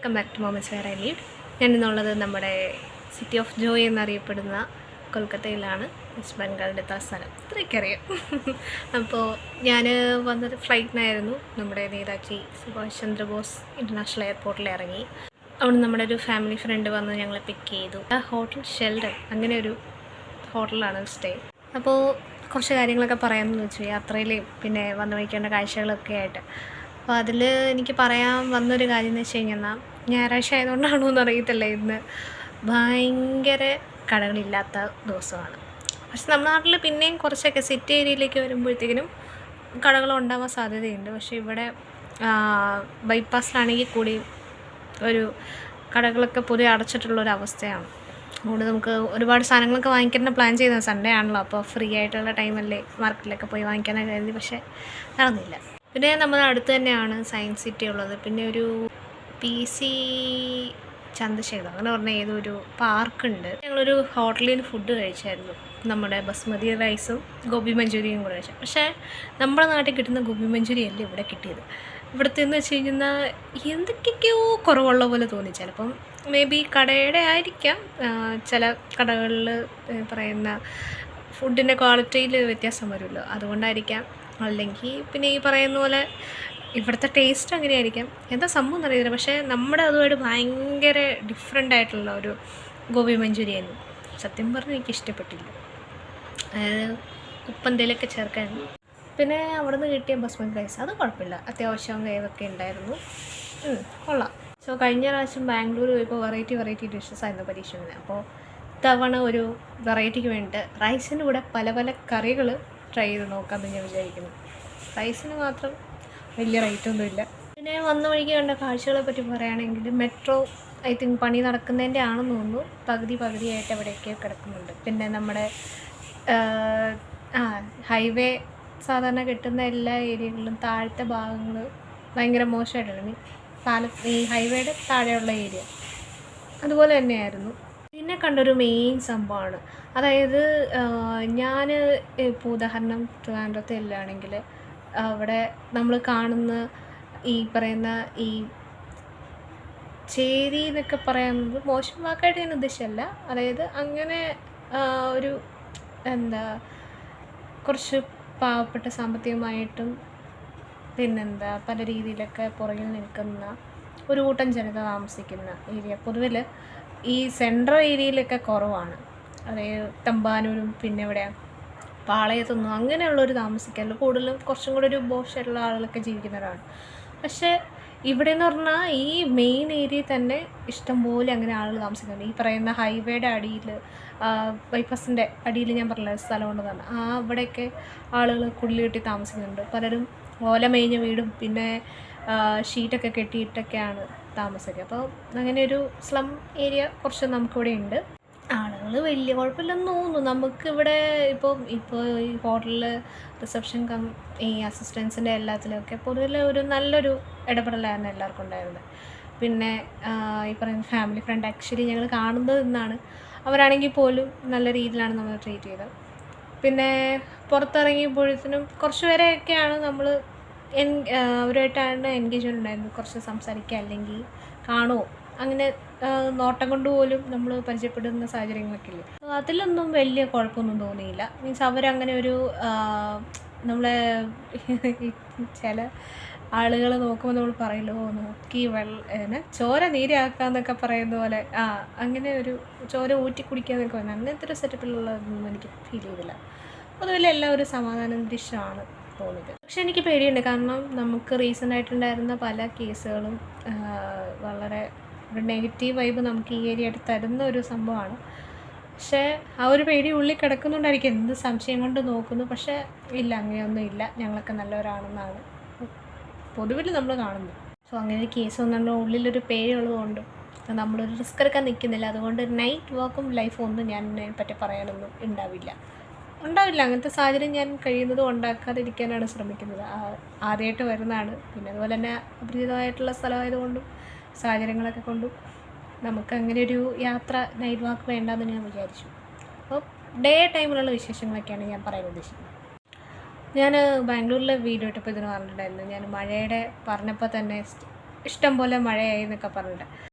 Welcome back to moments where I leave. ഞാൻ ഇന്നുള്ളത് നമ്മുടെ സിറ്റി ഓഫ് ജോയ് എന്നറിയപ്പെടുന്ന കൊൽക്കത്തയിലാണ്. വെസ്റ്റ് ബംഗാളിൻ്റെ തലസ്ഥാനം ഇത്രയ്ക്കറിയാം. അപ്പോൾ ഞാൻ വന്നത് ഫ്ലൈറ്റിനായിരുന്നു. നമ്മുടെ നേതാജി സുഭാഷ് ചന്ദ്രബോസ് ഇൻ്റർനാഷണൽ എയർപോർട്ടിൽ ഇറങ്ങി. അവിടെ നമ്മുടെ ഒരു ഫാമിലി ഫ്രണ്ട് വന്ന് ഞങ്ങളെ പിക്ക് ചെയ്തു. ആ ഹോട്ടൽ ഷെൽഡൻ, അങ്ങനെ ഒരു ഹോട്ടലാണ് സ്റ്റേ. അപ്പോൾ കുറച്ച് കാര്യങ്ങളൊക്കെ പറയാമെന്ന് വെച്ചു, യാത്രയിലെയും പിന്നെ വന്നു വയ്ക്കേണ്ട കാഴ്ചകളൊക്കെ ആയിട്ട്. അപ്പോൾ അതിൽ എനിക്ക് പറയാൻ വന്നൊരു കാര്യം എന്ന് വെച്ച് കഴിഞ്ഞാൽ, ഞായറാഴ്ച ആയതുകൊണ്ടാണോ എന്നറിയത്തില്ല, ഇന്ന് ഭയങ്കര കടകളില്ലാത്ത ദിവസമാണ്. പക്ഷെ നമ്മുടെ നാട്ടിൽ പിന്നെയും കുറച്ചൊക്കെ സിറ്റി ഏരിയയിലേക്ക് വരുമ്പോഴത്തേക്കിനും കടകളുണ്ടാവാൻ സാധ്യതയുണ്ട്. പക്ഷേ ഇവിടെ ബൈപ്പാസിലാണെങ്കിൽ കൂടി ഒരു കടകളൊക്കെ പൊതുവെ അടച്ചിട്ടുള്ളൊരവസ്ഥയാണ്. അതുകൊണ്ട് നമുക്ക് ഒരുപാട് സാധനങ്ങളൊക്കെ വാങ്ങിക്കാൻ പ്ലാൻ ചെയ്തത് സൺഡേ ആണല്ലോ, അപ്പോൾ ഫ്രീ ആയിട്ടുള്ള ടൈമല്ലേ മാർക്കറ്റിലൊക്കെ പോയി വാങ്ങിക്കാനൊക്കെ കരുതി. പക്ഷേ നടന്നില്ല. പിന്നെ നമ്മുടെ അടുത്ത് തന്നെയാണ് സയൻസ് സിറ്റി ഉള്ളത്. പിന്നെ ഒരു PC ചന്ദ്രശേഖർ അങ്ങനെ പറഞ്ഞ ഏതൊരു പാർക്കുണ്ട്. ഞങ്ങളൊരു ഹോട്ടലിൽ നിന്ന് ഫുഡ് കഴിച്ചായിരുന്നു. നമ്മുടെ ബസ്മതി റൈസും ഗോബി മഞ്ചൂരിയും കൂടെ കഴിച്ചു. പക്ഷേ നമ്മുടെ നാട്ടിൽ കിട്ടുന്ന ഗോബി മഞ്ചൂരി അല്ലേ ഇവിടെ കിട്ടിയത്. ഇവിടുത്തെ എന്ന് വെച്ച് കഴിഞ്ഞാൽ എന്തൊക്കെയൊക്കെയോ കുറവുള്ള പോലെ തോന്നി. ചിലപ്പം മേ ബി കടയുടെ ആയിരിക്കാം. ചില കടകളിൽ പറയുന്ന ഫുഡിൻ്റെ ക്വാളിറ്റിയിൽ വ്യത്യാസം വരുമല്ലോ, അതുകൊണ്ടായിരിക്കാം. അല്ലെങ്കിൽ പിന്നെ ഈ പറയുന്ന പോലെ ഇവിടുത്തെ ടേസ്റ്റ് അങ്ങനെയായിരിക്കാം. എന്താ സംഭവം എന്നറിയില്ല. പക്ഷേ നമ്മുടെ അതുമായിട്ട് ഭയങ്കര ഡിഫറെൻ്റ് ആയിട്ടുള്ള ഒരു ഗോബി മഞ്ചൂരിയൻ സത്യം പറഞ്ഞാൽ എനിക്ക് ഇഷ്ടപ്പെട്ടില്ല. അതായത് ഉപ്പെന്തേലൊക്കെ ചേർക്കാൻ. പിന്നെ അവിടെ നിന്ന് കിട്ടിയ ബസ്മതി റൈസ് അത് കുഴപ്പമില്ല, അത്യാവശ്യം വേവൊക്കെ ഉണ്ടായിരുന്നു, കൊള്ളാം. സോ കഴിഞ്ഞ പ്രാവശ്യം ബാംഗ്ലൂർ പോയപ്പോൾ വെറൈറ്റി ഡിഷസ് ആയിരുന്നു പരീക്ഷിക്കുന്നത്. അപ്പോൾ ഇത്തവണ ഒരു വെറൈറ്റിക്ക് വേണ്ടിയിട്ട് റൈസിൻ്റെ കൂടെ പല പല കറികൾ ട്രൈ ചെയ്ത് നോക്കാമെന്ന് ഞാൻ വിചാരിക്കുന്നു. റൈസിന് മാത്രം വലിയ റേറ്റൊന്നുമില്ല. പിന്നെ വന്ന വഴിക്ക് കണ്ട കാഴ്ചകളെ പറ്റി പറയുകയാണെങ്കിൽ, മെട്രോ ഐ തിങ്ക് പണി നടക്കുന്നതിൻ്റെ ആണെന്ന് തോന്നുന്നു. പകുതിയായിട്ട് എവിടെയൊക്കെ കിടക്കുന്നുണ്ട്. പിന്നെ നമ്മുടെ ഹൈവേ സാധാരണ കിട്ടുന്ന എല്ലാ ഏരിയകളിലും താഴത്തെ ഭാഗങ്ങൾ ഭയങ്കര മോശമായിട്ടാണ്. ഈ ഹൈവേയുടെ താഴെയുള്ള ഏരിയ അതുപോലെ തന്നെയായിരുന്നു. പിന്നെ കണ്ടൊരു മെയിൻ സംഭവമാണ്, അതായത് ഞാൻ ഇപ്പോൾ ഉദാഹരണം ട്രിവാൻഡ്രത്ത് എല്ലാണെങ്കിൽ അവിടെ നമ്മൾ കാണുന്ന ഈ പറയുന്ന ഈ ചേരി എന്നൊക്കെ പറയുന്നത് മോശം വാക്കായിട്ട് ഞാൻ ഉദ്ദേശിച്ചല്ല. അതായത് അങ്ങനെ ഒരു എന്താ കുറച്ച് പാവപ്പെട്ട സാമ്പത്തികമായിട്ടും പിന്നെന്താ പല രീതിയിലൊക്കെ പുറകിൽ നിൽക്കുന്ന ഒരു കൂട്ടം ജനത താമസിക്കുന്ന ഏരിയ പൊതുവിൽ ഈ സെൻട്രൽ ഏരിയയിലൊക്കെ കുറവാണ്. അതായത് തമ്പാനൂരും പിന്നെ ഇവിടെ പാളയത്തൊന്നും അങ്ങനെയുള്ളൊരു താമസിക്കാറില്ല. കൂടുതലും കുറച്ചും കൂടെ ഒരു ബോഷായിട്ടുള്ള ആളുകളൊക്കെ ജീവിക്കുന്നവരാണ്. പക്ഷേ ഇവിടെ എന്ന് പറഞ്ഞാൽ ഈ മെയിൻ ഏരിയയിൽ തന്നെ ഇഷ്ടംപോലെ അങ്ങനെ ആളുകൾ താമസിക്കുന്നുണ്ട്. ഈ പറയുന്ന ഹൈവേയുടെ അടിയിൽ, ബൈപ്പാസിൻ്റെ അടിയിൽ ഞാൻ പറഞ്ഞ സ്ഥലമുണ്ട് തന്നെ, അവിടെയൊക്കെ ആളുകൾ കുടിൽ കെട്ടി താമസിക്കുന്നുണ്ട്. പലരും ഓല മേഞ്ഞ വീടും പിന്നെ ഷീറ്റൊക്കെ കെട്ടിയിട്ടൊക്കെയാണ് താമസിക്കുക. അപ്പോൾ അങ്ങനെ ഒരു സ്ലം ഏരിയ കുറച്ച് നമുക്കിവിടെ ഉണ്ട്. ആളുകൾ വലിയ കുഴപ്പമില്ലെന്ന് തോന്നുന്നു. നമുക്കിവിടെ ഇപ്പോൾ ഈ ഹോട്ടലിൽ റിസപ്ഷൻ ഈ അസിസ്റ്റൻസിൻ്റെ എല്ലാത്തിലൊക്കെ പൊതുവിൽ ഒരു നല്ലൊരു ഇടപെടലായിരുന്നു എല്ലാവർക്കും ഉണ്ടായിരുന്നത്. പിന്നെ ഈ പറയുന്ന ഫാമിലി ഫ്രണ്ട് ആക്ച്വലി ഞങ്ങൾ കാണുന്നത് ഇന്നാണ്. അവരാണെങ്കിൽ പോലും നല്ല രീതിയിലാണ് നമ്മൾ ട്രീറ്റ് ചെയ്തത്. പിന്നെ പുറത്തിറങ്ങിയപ്പോഴത്തേനും കുറച്ച് പേരെയൊക്കെയാണ് നമ്മൾ അവരുമായിട്ടാണ് എൻഗേജ്മെൻ്റ് ഉണ്ടായിരുന്നു. കുറച്ച് സംസാരിക്കുക അല്ലെങ്കിൽ കാണുമോ അങ്ങനെ നോട്ടം കൊണ്ട് പോലും നമ്മൾ പരിചയപ്പെടുന്ന സാഹചര്യങ്ങളൊക്കെ ഇല്ലേ. അതിലൊന്നും വലിയ കുഴപ്പമൊന്നും തോന്നിയില്ല. മീൻസ് അവരങ്ങനെ ഒരു നമ്മളെ ചില ആളുകൾ നോക്കുമ്പോൾ നമ്മൾ പറയല്ലോ നോക്കി ചോര നീരാക്കാന്നൊക്കെ പറയുന്ന പോലെ അങ്ങനെ ഒരു ചോര ഊറ്റി കുടിക്കാന്നൊക്കെ പറഞ്ഞാൽ അങ്ങനത്തെ ഒരു സെറ്റപ്പിലുള്ളതൊന്നും എനിക്ക് ഫീൽ ചെയ്തില്ല. അതുപോലെ എല്ലാം ഒരു സമാധാനാന്തരീക്ഷമാണ് തോന്നിയത്. പക്ഷെ എനിക്ക് പേടിയുണ്ട്, കാരണം നമുക്ക് റീസെൻ്റ് ആയിട്ടുണ്ടായിരുന്ന പല കേസുകളും വളരെ ഒരു നെഗറ്റീവ് വൈബ് നമുക്ക് ഈ ഏരിയ ആയിട്ട് തരുന്ന ഒരു സംഭവമാണ്. പക്ഷേ ആ ഒരു പേടി ഉള്ളിൽ കിടക്കുന്നുണ്ടായിരിക്കും. എന്ത് സംശയം കൊണ്ട് നോക്കുന്നു, പക്ഷേ ഇല്ല, അങ്ങനെയൊന്നും ഇല്ല, ഞങ്ങളൊക്കെ നല്ലവരാണെന്നാണ് പൊതുവിൽ നമ്മൾ കാണുന്നത്. സോ അങ്ങനെ ഒരു കേസ് വന്നുള്ള ഉള്ളിലൊരു പേടിയുള്ളതുകൊണ്ട് നമ്മളൊരു റിസ്ക് എടുക്കാൻ നിൽക്കുന്നില്ല. അതുകൊണ്ട് നൈറ്റ് വാക്കും ലൈഫും ഒന്നും ഞാൻ പറ്റി പറയാനൊന്നും ഉണ്ടാവില്ല. അങ്ങനത്തെ സാഹചര്യം ഞാൻ കഴിയുന്നതും ഉണ്ടാക്കാതിരിക്കാനാണ് ശ്രമിക്കുന്നത്. ആദ്യമായിട്ട് വരുന്നതാണ്. പിന്നെ അതുപോലെ തന്നെ അപരിചിതമായിട്ടുള്ള സ്ഥലമായതുകൊണ്ടും സാഹചര്യങ്ങളൊക്കെ കൊണ്ടും നമുക്കങ്ങനെ ഒരു യാത്ര നൈറ്റ് വാക്ക് വേണ്ടെന്ന് ഞാൻ വിചാരിച്ചു. അപ്പോൾ ഡേ ടൈമിലുള്ള വിശേഷങ്ങളൊക്കെയാണ് ഞാൻ പറയാൻ ഉദ്ദേശിക്കുന്നത്. ഞാൻ ബാംഗ്ലൂരിലെ വീഡിയോ ഇട്ടപ്പോൾ ഇതിന് പറഞ്ഞിട്ടുണ്ടായിരുന്നു. ഞാൻ മഴയുടെ പറഞ്ഞപ്പോൾ തന്നെ ഇഷ്ടം പോലെ മഴയായി എന്നൊക്കെ പറഞ്ഞിട്ട്.